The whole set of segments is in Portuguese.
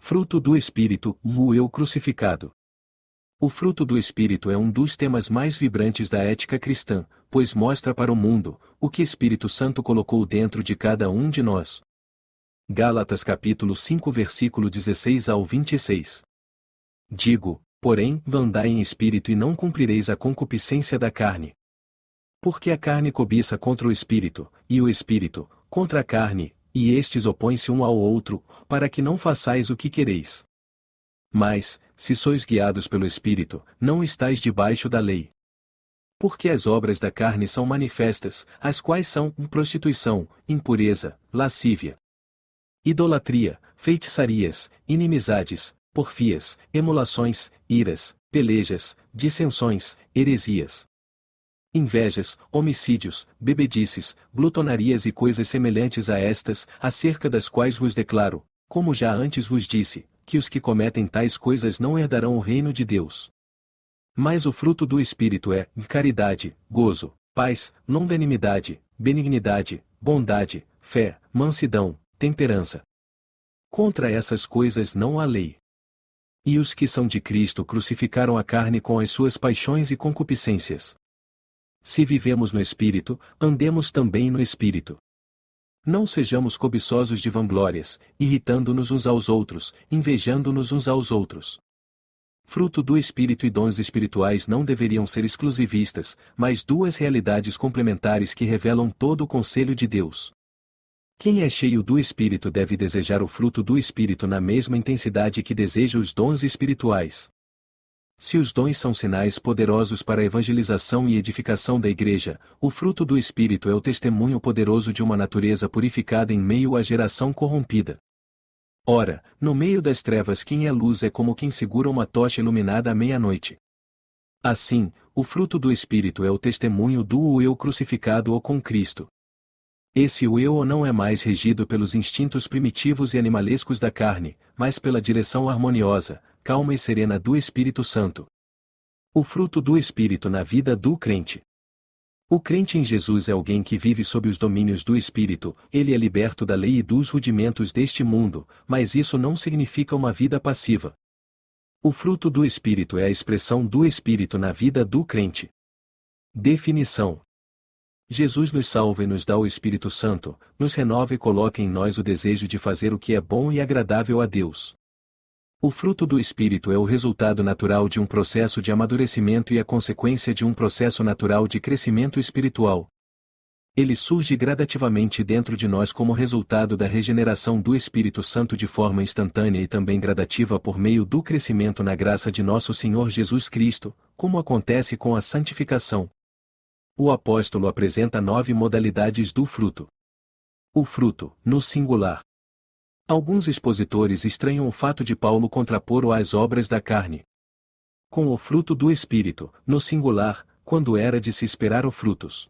Fruto do Espírito, o eu crucificado. O fruto do Espírito é um dos temas mais vibrantes da ética cristã, pois mostra para o mundo o que Espírito Santo colocou dentro de cada um de nós. Gálatas capítulo 5 versículo 16 ao 26. Digo, porém, andai em espírito e não cumprireis a concupiscência da carne. Porque a carne cobiça contra o Espírito, e o Espírito, contra a carne, e estes opõem-se um ao outro, para que não façais o que quereis. Mas, se sois guiados pelo Espírito, não estáis debaixo da lei. Porque as obras da carne são manifestas, as quais são prostituição, impureza, lascívia, idolatria, feitiçarias, inimizades, porfias, emulações, iras, pelejas, dissensões, heresias, invejas, homicídios, bebedices, glutonarias e coisas semelhantes a estas, acerca das quais vos declaro, como já antes vos disse, que os que cometem tais coisas não herdarão o reino de Deus. Mas o fruto do Espírito é caridade, gozo, paz, longanimidade, benignidade, bondade, fé, mansidão, temperança. Contra essas coisas não há lei. E os que são de Cristo crucificaram a carne com as suas paixões e concupiscências. Se vivemos no Espírito, andemos também no Espírito. Não sejamos cobiçosos de vanglórias, irritando-nos uns aos outros, invejando-nos uns aos outros. Fruto do Espírito e dons espirituais não deveriam ser exclusivistas, mas duas realidades complementares que revelam todo o conselho de Deus. Quem é cheio do Espírito deve desejar o fruto do Espírito na mesma intensidade que deseja os dons espirituais. Se os dons são sinais poderosos para a evangelização e edificação da Igreja, o fruto do Espírito é o testemunho poderoso de uma natureza purificada em meio à geração corrompida. Ora, no meio das trevas quem é luz é como quem segura uma tocha iluminada à meia-noite. Assim, o fruto do Espírito é o testemunho do eu crucificado ou com Cristo. Esse eu não é mais regido pelos instintos primitivos e animalescos da carne, mas pela direção harmoniosa, calma e serena do Espírito Santo. O fruto do Espírito na vida do crente. O crente em Jesus é alguém que vive sob os domínios do Espírito, ele é liberto da lei e dos rudimentos deste mundo, mas isso não significa uma vida passiva. O fruto do Espírito é a expressão do Espírito na vida do crente. Definição: Jesus nos salva e nos dá o Espírito Santo, nos renova e coloca em nós o desejo de fazer o que é bom e agradável a Deus. O fruto do Espírito é o resultado natural de um processo de amadurecimento e a consequência de um processo natural de crescimento espiritual. Ele surge gradativamente dentro de nós como resultado da regeneração do Espírito Santo de forma instantânea e também gradativa por meio do crescimento na graça de nosso Senhor Jesus Cristo, como acontece com a santificação. O apóstolo apresenta 9 modalidades do fruto. O fruto, no singular. Alguns expositores estranham o fato de Paulo contrapor-o às obras da carne com o fruto do Espírito, no singular, quando era de se esperar o frutos.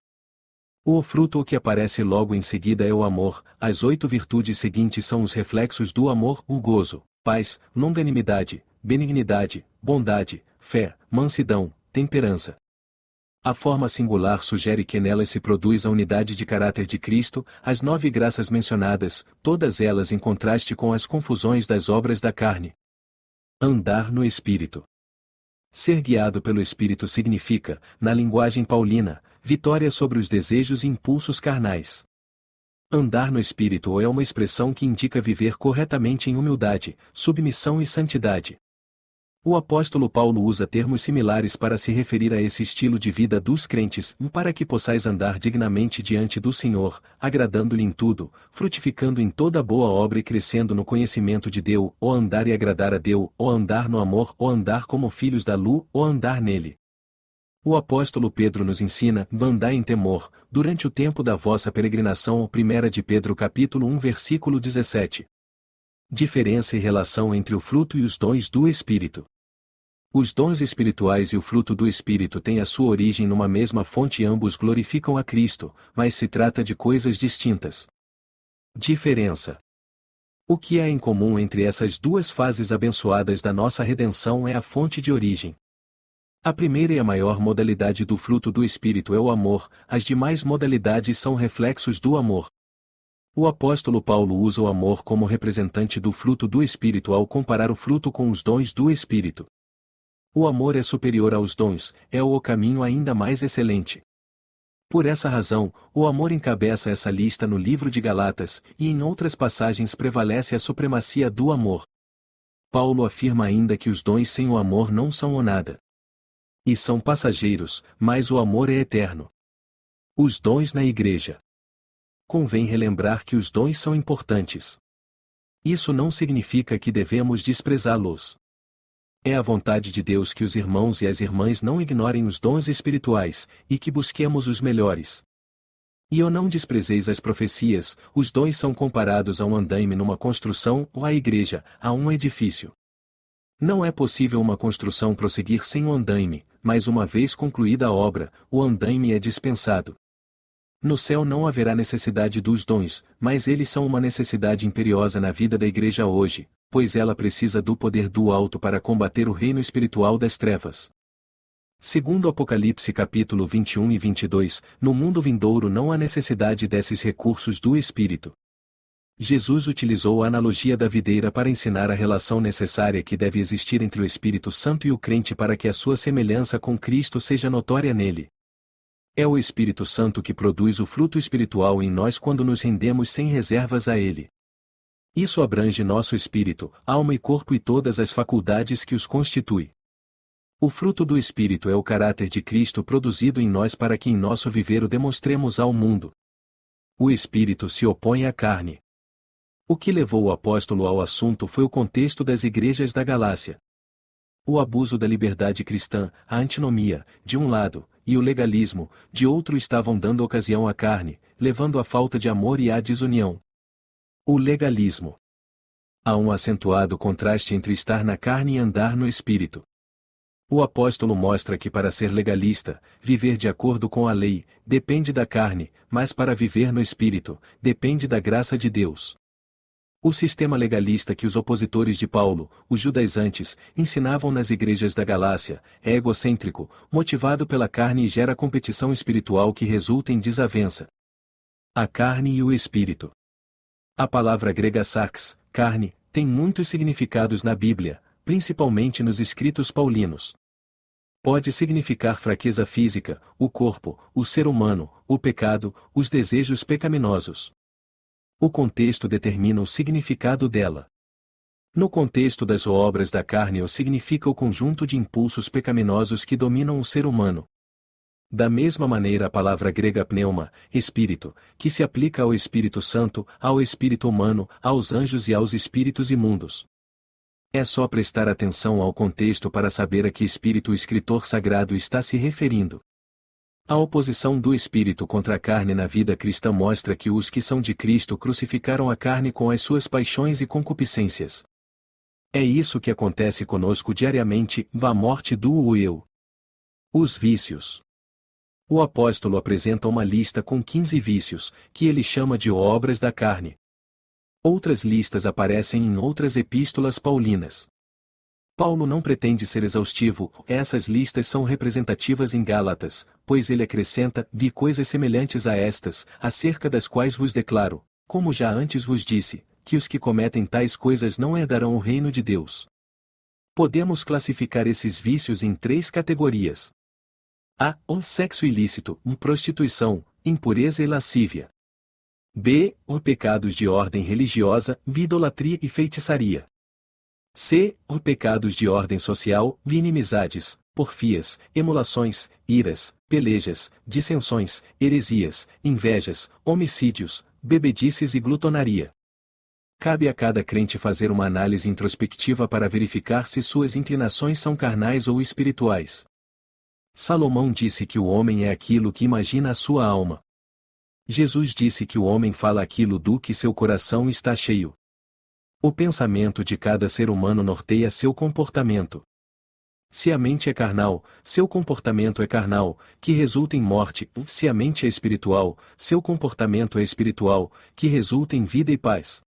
O fruto que aparece logo em seguida é o amor, as 8 virtudes seguintes são os reflexos do amor, o gozo, paz, longanimidade, benignidade, bondade, fé, mansidão, temperança. A forma singular sugere que nelas se produz a unidade de caráter de Cristo, as 9 graças mencionadas, todas elas em contraste com as confusões das obras da carne. Andar no Espírito. Ser guiado pelo Espírito significa, na linguagem paulina, vitória sobre os desejos e impulsos carnais. Andar no Espírito é uma expressão que indica viver corretamente em humildade, submissão e santidade. O apóstolo Paulo usa termos similares para se referir a esse estilo de vida dos crentes, para que possais andar dignamente diante do Senhor, agradando-lhe em tudo, frutificando em toda boa obra e crescendo no conhecimento de Deus, ou andar e agradar a Deus, ou andar no amor, ou andar como filhos da luz, ou andar nele. O apóstolo Pedro nos ensina, andai em temor, durante o tempo da vossa peregrinação, 1 de Pedro capítulo 1 versículo 17. Diferença e relação entre o fruto e os dons do Espírito. Os dons espirituais e o fruto do Espírito têm a sua origem numa mesma fonte e ambos glorificam a Cristo, mas se trata de coisas distintas. Diferença. O que há em comum entre essas duas fases abençoadas da nossa redenção é a fonte de origem. A primeira e a maior modalidade do fruto do Espírito é o amor, as demais modalidades são reflexos do amor. O apóstolo Paulo usa o amor como representante do fruto do Espírito ao comparar o fruto com os dons do Espírito. O amor é superior aos dons, é o caminho ainda mais excelente. Por essa razão, o amor encabeça essa lista no livro de Galatas, e em outras passagens prevalece a supremacia do amor. Paulo afirma ainda que os dons sem o amor não são o nada. E são passageiros, mas o amor é eterno. Os dons na igreja. Convém relembrar que os dons são importantes. Isso não significa que devemos desprezá-los. É a vontade de Deus que os irmãos e as irmãs não ignorem os dons espirituais, e que busquemos os melhores. E eu não desprezeis as profecias, os dons são comparados a um andaime numa construção ou à igreja, a um edifício. Não é possível uma construção prosseguir sem o andaime, mas uma vez concluída a obra, o andaime é dispensado. No céu não haverá necessidade dos dons, mas eles são uma necessidade imperiosa na vida da igreja hoje, pois ela precisa do poder do alto para combater o reino espiritual das trevas. Segundo Apocalipse capítulo 21 e 22, no mundo vindouro não há necessidade desses recursos do Espírito. Jesus utilizou a analogia da videira para ensinar a relação necessária que deve existir entre o Espírito Santo e o crente para que a sua semelhança com Cristo seja notória nele. É o Espírito Santo que produz o fruto espiritual em nós quando nos rendemos sem reservas a ele. Isso abrange nosso espírito, alma e corpo e todas as faculdades que os constituem. O fruto do Espírito é o caráter de Cristo produzido em nós para que em nosso viver o demonstremos ao mundo. O Espírito se opõe à carne. O que levou o apóstolo ao assunto foi o contexto das igrejas da Galácia. O abuso da liberdade cristã, a antinomia, de um lado, e o legalismo, de outro estavam dando ocasião à carne, levando à falta de amor e à desunião. O legalismo. Há um acentuado contraste entre estar na carne e andar no espírito. O apóstolo mostra que para ser legalista, viver de acordo com a lei, depende da carne, mas para viver no espírito, depende da graça de Deus. O sistema legalista que os opositores de Paulo, os judaizantes, ensinavam nas igrejas da Galácia, é egocêntrico, motivado pela carne e gera competição espiritual que resulta em desavença. A carne e o espírito. A palavra grega sarx, carne, tem muitos significados na Bíblia, principalmente nos escritos paulinos. Pode significar fraqueza física, o corpo, o ser humano, o pecado, os desejos pecaminosos. O contexto determina o significado dela. No contexto das obras da carne, o significa o conjunto de impulsos pecaminosos que dominam o ser humano. Da mesma maneira, a palavra grega pneuma, espírito, que se aplica ao Espírito Santo, ao espírito humano, aos anjos e aos espíritos imundos. É só prestar atenção ao contexto para saber a que espírito o escritor sagrado está se referindo. A oposição do espírito contra a carne na vida cristã mostra que os que são de Cristo crucificaram a carne com as suas paixões e concupiscências. É isso que acontece conosco diariamente, a morte do eu. Os vícios. O apóstolo apresenta uma lista com 15 vícios, que ele chama de obras da carne. Outras listas aparecem em outras epístolas paulinas. Paulo não pretende ser exaustivo, essas listas são representativas em Gálatas, pois ele acrescenta, vi coisas semelhantes a estas, acerca das quais vos declaro, como já antes vos disse, que os que cometem tais coisas não herdarão o reino de Deus. Podemos classificar esses vícios em 3 categorias. A. O sexo ilícito, prostituição, impureza e lascívia. B. O pecados de ordem religiosa, idolatria e feitiçaria. C. O pecados de ordem social, inimizades, porfias, emulações, iras, pelejas, dissensões, heresias, invejas, homicídios, bebedices e glutonaria. Cabe a cada crente fazer uma análise introspectiva para verificar se suas inclinações são carnais ou espirituais. Salomão disse que o homem é aquilo que imagina a sua alma. Jesus disse que o homem fala aquilo do que seu coração está cheio. O pensamento de cada ser humano norteia seu comportamento. Se a mente é carnal, seu comportamento é carnal, que resulta em morte. Se a mente é espiritual, seu comportamento é espiritual, que resulta em vida e paz.